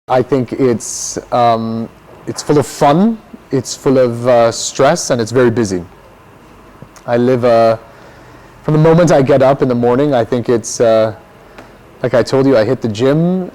I think it's full of fun, it's full of stress, and it's very busy. I live, from the moment I get up in the morning, I think it's, like I told you, I hit the gym,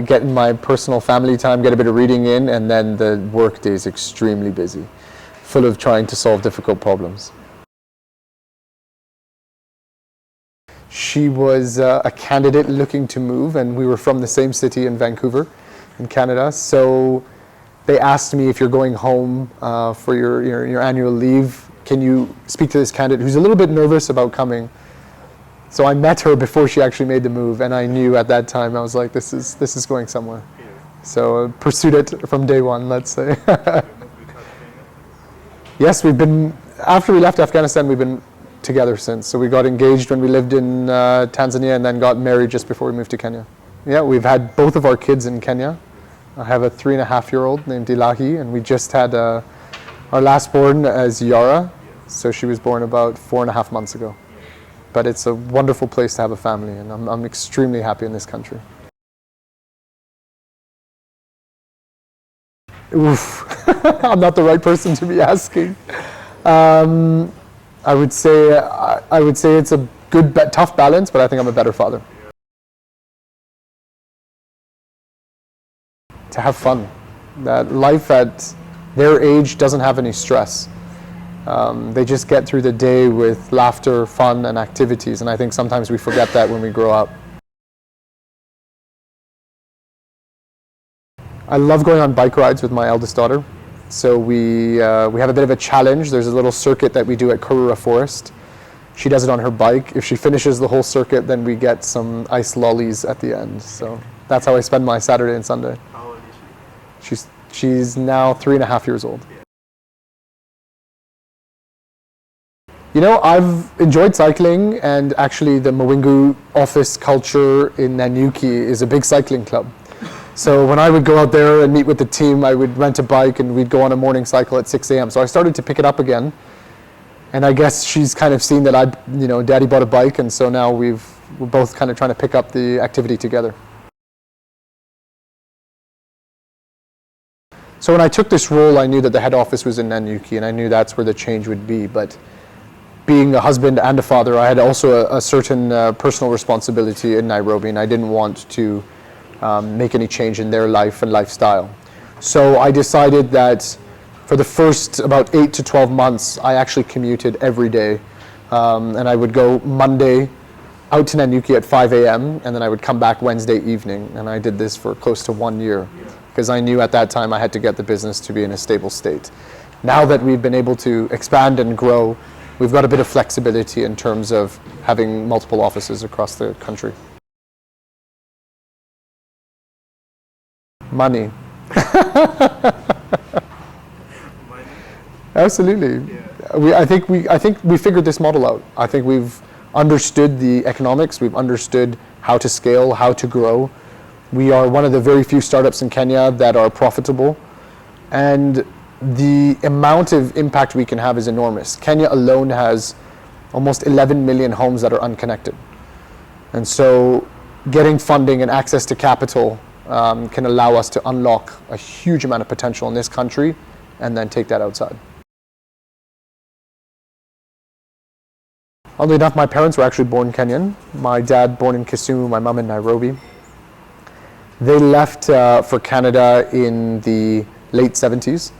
get in my personal family time, get a bit of reading in, and then the work day is extremely busy, full of trying to solve difficult problems. She was a candidate looking to move, and we were from the same city in Vancouver, in Canada. So they asked me, if you're going home for your annual leave, can you speak to this candidate who's a little bit nervous about coming? So I met her before she actually made the move, and I knew at that time, I was like, this is going somewhere. So pursued it from day one, let's say. Yes, after we left Afghanistan, we've been together since. So we got engaged when we lived in Tanzania, and then got married just before we moved to Kenya. Yeah, we've had both of our kids in Kenya. I have a 3.5-year-old named Ilahi, and we just had our last born as Yara. So she was born about 4.5 months ago. But it's a wonderful place to have a family, and I'm extremely happy in this country. Oof, I'm not the right person to be asking. I would say it's a good, tough balance, but I think I'm a better father. To have fun. That life at their age doesn't have any stress. They just get through the day with laughter, fun, and activities, and I think sometimes we forget that when we grow up. I love going on bike rides with my eldest daughter. So we have a bit of a challenge. There's a little circuit that we do at Karura Forest. She does it on her bike. If she finishes the whole circuit, then we get some ice lollies at the end. So that's how I spend my Saturday and Sunday. How old is she? She's now 3.5 years old. You know, I've enjoyed cycling, and actually the Mwingu office culture in Nanyuki is a big cycling club. So when I would go out there and meet with the team, I would rent a bike and we'd go on a morning cycle at 6 a.m. So I started to pick it up again. And I guess she's kind of seen that Daddy bought a bike, and so now we're both kind of trying to pick up the activity together. So when I took this role, I knew that the head office was in Nanyuki, and I knew that's where the change would be. But being a husband and a father, I had also a certain personal responsibility in Nairobi, and I didn't want to make any change in their life and lifestyle. So I decided that for the first about 8 to 12 months, I actually commuted every day. And I would go Monday out to Nanyuki at 5 a.m. and then I would come back Wednesday evening. And I did this for close to 1 year because I knew at that time I had to get the business to be in a stable state. Now that we've been able to expand and grow, we've got a bit of flexibility in terms of having multiple offices across the country. Money. Absolutely. Yeah. I think we figured this model out. I think we've understood the economics. We've understood how to scale, how to grow. We are one of the very few startups in Kenya that are profitable, and the amount of impact we can have is enormous. Kenya alone has almost 11 million homes that are unconnected, and so getting funding and access to capital can allow us to unlock a huge amount of potential in this country and then take that outside. Oddly enough, my parents were actually born Kenyan. My dad born in Kisumu, my mom in Nairobi. They left for Canada in the late 70s.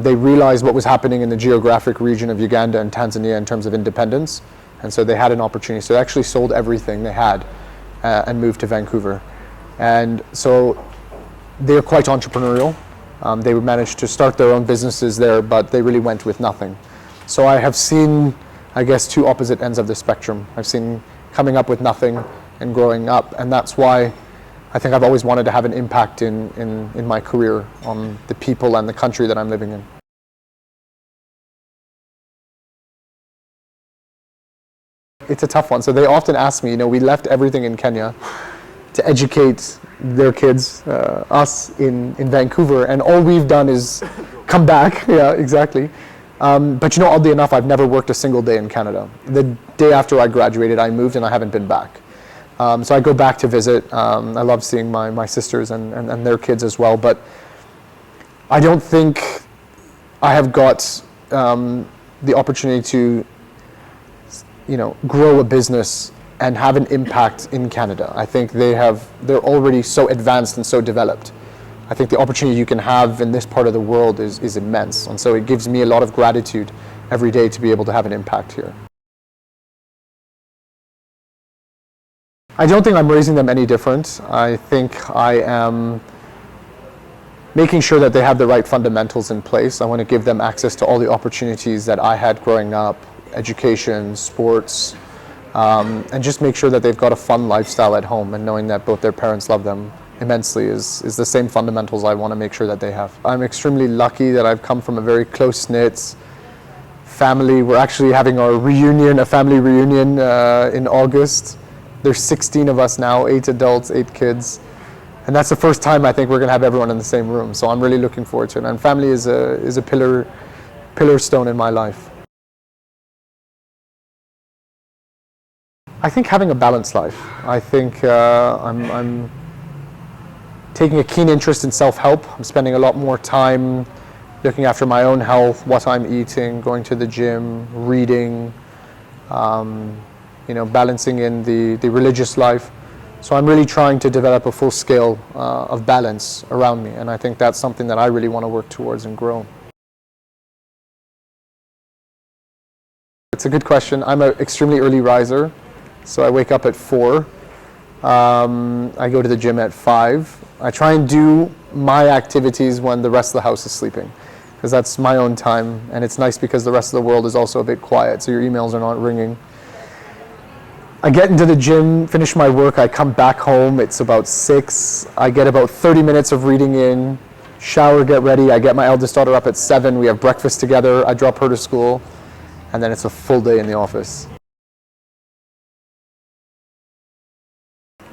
They realized what was happening in the geographic region of Uganda and Tanzania in terms of independence, and so they had an opportunity. So they actually sold everything they had and moved to Vancouver. And so they're quite entrepreneurial. They managed to start their own businesses there, but they really went with nothing. So I have seen, I guess, two opposite ends of the spectrum. I've seen coming up with nothing and growing up, and that's why I think I've always wanted to have an impact in my career on the people and the country that I'm living in. It's a tough one. So they often ask me, we left everything in Kenya to educate their kids, us in Vancouver, and all we've done is come back. Yeah, exactly. But oddly enough, I've never worked a single day in Canada. The day after I graduated, I moved and I haven't been back. So I go back to visit. I love seeing my sisters and their kids as well. But I don't think I have got the opportunity to, grow a business and have an impact in Canada. I think they're already so advanced and so developed. I think the opportunity you can have in this part of the world is immense. And so it gives me a lot of gratitude every day to be able to have an impact here. I don't think I'm raising them any different. I think I am making sure that they have the right fundamentals in place. I want to give them access to all the opportunities that I had growing up, education, sports, and just make sure that they've got a fun lifestyle at home, and knowing that both their parents love them immensely is the same fundamentals I want to make sure that they have. I'm extremely lucky that I've come from a very close-knit family. We're actually having our reunion, a family reunion in August. There's 16 of us now, 8 adults, 8 kids. And that's the first time I think we're going to have everyone in the same room. So I'm really looking forward to it. And family is a pillar stone in my life. I think having a balanced life. I think I'm taking a keen interest in self-help. I'm spending a lot more time looking after my own health, what I'm eating, going to the gym, reading, balancing in the religious life. So I'm really trying to develop a full scale of balance around me, and I think that's something that I really want to work towards and grow. It's a good question. I'm an extremely early riser, so I wake up at 4. I go to the gym at 5. I try and do my activities when the rest of the house is sleeping, because that's my own time, and it's nice because the rest of the world is also a bit quiet, so your emails are not ringing. I get into the gym, finish my work, I come back home, it's about 6. I get about 30 minutes of reading in, shower, get ready. I get my eldest daughter up at 7. We have breakfast together. I drop her to school, and then it's a full day in the office.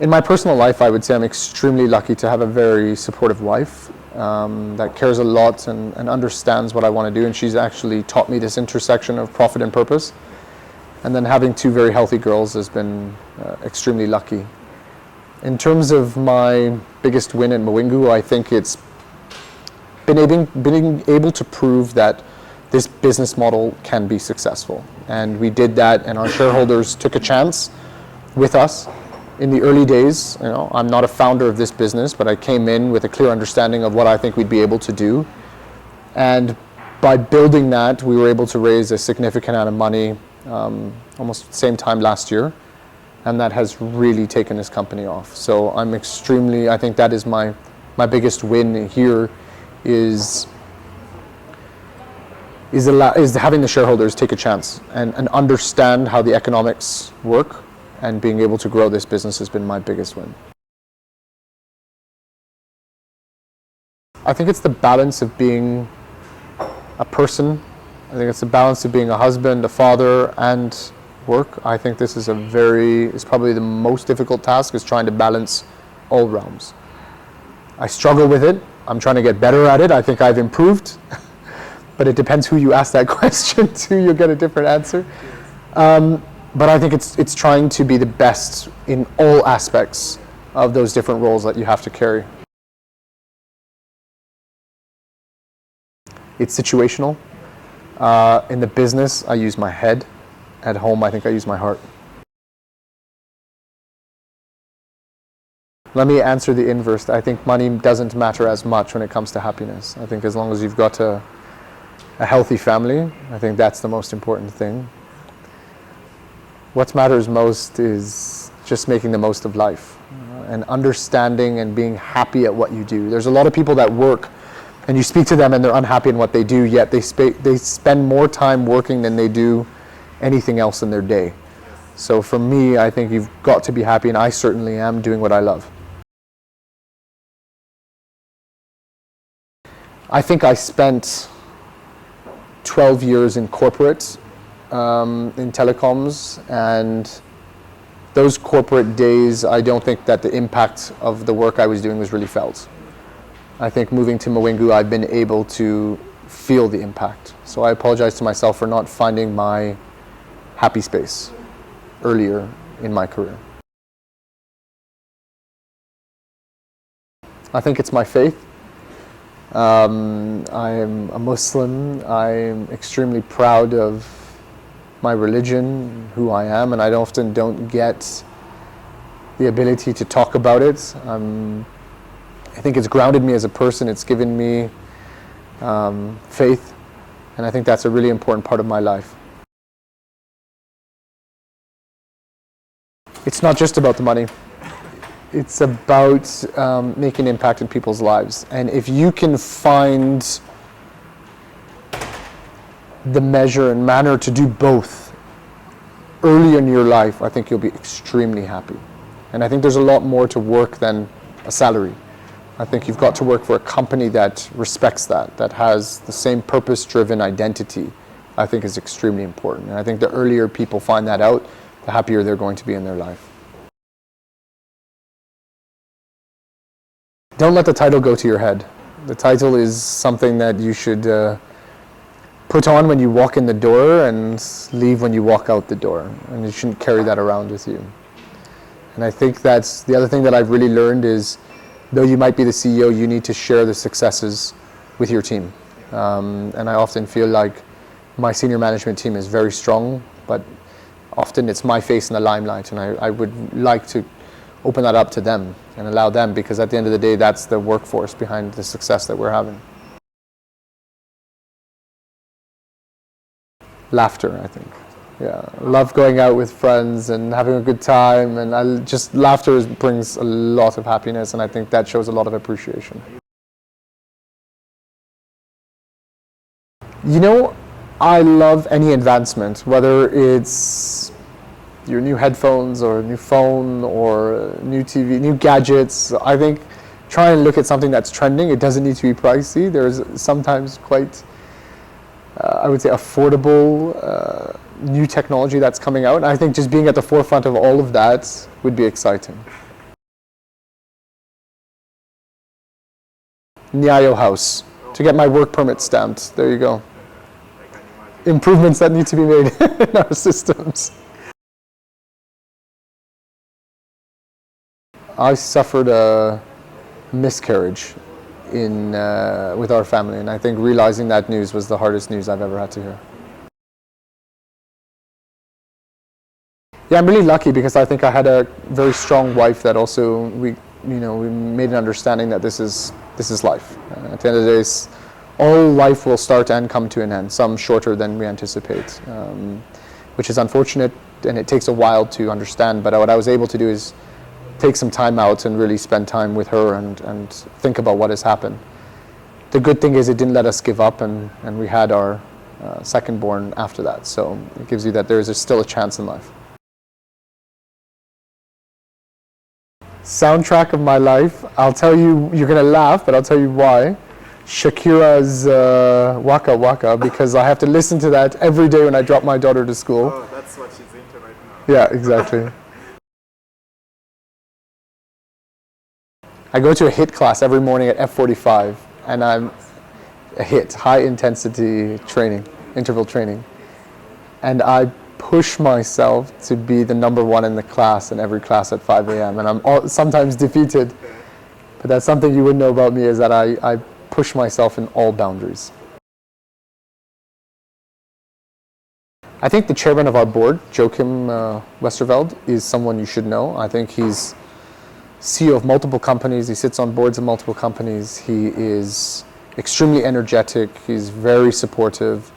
In my personal life, I would say I'm extremely lucky to have a very supportive wife that cares a lot and understands what I want to do, and she's actually taught me this intersection of profit and purpose. And then having 2 very healthy girls has been extremely lucky. In terms of my biggest win in Mwingu, I think it's being able to prove that this business model can be successful. And we did that, and our shareholders took a chance with us. In the early days, I'm not a founder of this business, but I came in with a clear understanding of what I think we'd be able to do. And by building that, we were able to raise a significant amount of money almost the same time last year, and that has really taken this company off. So I think that is my biggest win here is having the shareholders take a chance and understand how the economics work, and being able to grow this business has been my biggest win. I think it's the balance of being a person. I think it's the balance of being a husband, a father, and work. I think this is it's probably the most difficult task, is trying to balance all realms. I struggle with it. I'm trying to get better at it. I think I've improved, but it depends who you ask that question to. You'll get a different answer. But I think it's trying to be the best in all aspects of those different roles that you have to carry. It's situational. In the business, I use my head. At home, I think I use my heart. Let me answer the inverse. I think money doesn't matter as much when it comes to happiness. I think as long as you've got a healthy family, I think that's the most important thing. What matters most is just making the most of life and understanding and being happy at what you do. There's a lot of people that work, and you speak to them and they're unhappy in what they do, yet they spend more time working than they do anything else in their day. So for me, I think you've got to be happy, and I certainly am doing what I love. I think I spent 12 years in corporate, in telecoms, and those corporate days, I don't think that the impact of the work I was doing was really felt. I think moving to Mwingu, I've been able to feel the impact. So I apologize to myself for not finding my happy space earlier in my career. I think it's my faith. I am a Muslim. I'm extremely proud of my religion, who I am, and I often don't get the ability to talk about it. I think it's grounded me as a person. It's given me faith, and I think that's a really important part of my life. It's not just about the money. It's about making an impact in people's lives. And if you can find the measure and manner to do both early in your life, I think you'll be extremely happy. And I think there's a lot more to work than a salary. I think you've got to work for a company that respects that has the same purpose-driven identity, I think is extremely important. And I think the earlier people find that out, the happier they're going to be in their life. Don't let the title go to your head. The title is something that you should put on when you walk in the door and leave when you walk out the door. And you shouldn't carry that around with you. And I think that's the other thing that I've really learned is, though you might be the CEO, you need to share the successes with your team. And I often feel like my senior management team is very strong, but often it's my face in the limelight, and I would like to open that up to them and allow them, because at the end of the day, that's the workforce behind the success that we're having. Laughter, I think. Yeah, love going out with friends and having a good time, and laughter brings a lot of happiness, and I think that shows a lot of appreciation. You know, I love any advancement, whether it's your new headphones or a new phone or new TV, new gadgets. I think try and look at something that's trending. It doesn't need to be pricey. There's sometimes quite, I would say, affordable new technology that's coming out. And I think just being at the forefront of all of that would be exciting. Nyayo House, to get my work permit stamped. There you go. Improvements that need to be made in our systems. I suffered a miscarriage with our family, and I think realizing that news was the hardest news I've ever had to hear. Yeah, I'm really lucky because I think I had a very strong wife that also we made an understanding that this is life. At the end of the day, all life will start and come to an end, some shorter than we anticipate, which is unfortunate, and it takes a while to understand. But what I was able to do is take some time out and really spend time with her and think about what has happened. The good thing is it didn't let us give up, and we had our second born after that. So it gives you that there is still a chance in life. Soundtrack of my life, I'll tell you, you're going to laugh, but I'll tell you why. Shakira's Waka Waka, because I have to listen to that every day when I drop my daughter to school. Oh, that's what she's into right now. Yeah, exactly. I go to a HIIT class every morning at F45, and I'm a HIIT, high intensity training, interval training. And I push myself to be the number one in the class in every class at 5 a.m. And I'm sometimes defeated, but that's something you wouldn't know about me, is that I push myself in all boundaries. I think the chairman of our board, Joachim Westerveld, is someone you should know. I think he's CEO of multiple companies. He sits on boards of multiple companies. He is extremely energetic. He's very supportive.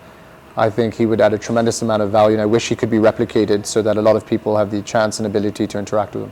I think he would add a tremendous amount of value, and I wish he could be replicated so that a lot of people have the chance and ability to interact with him.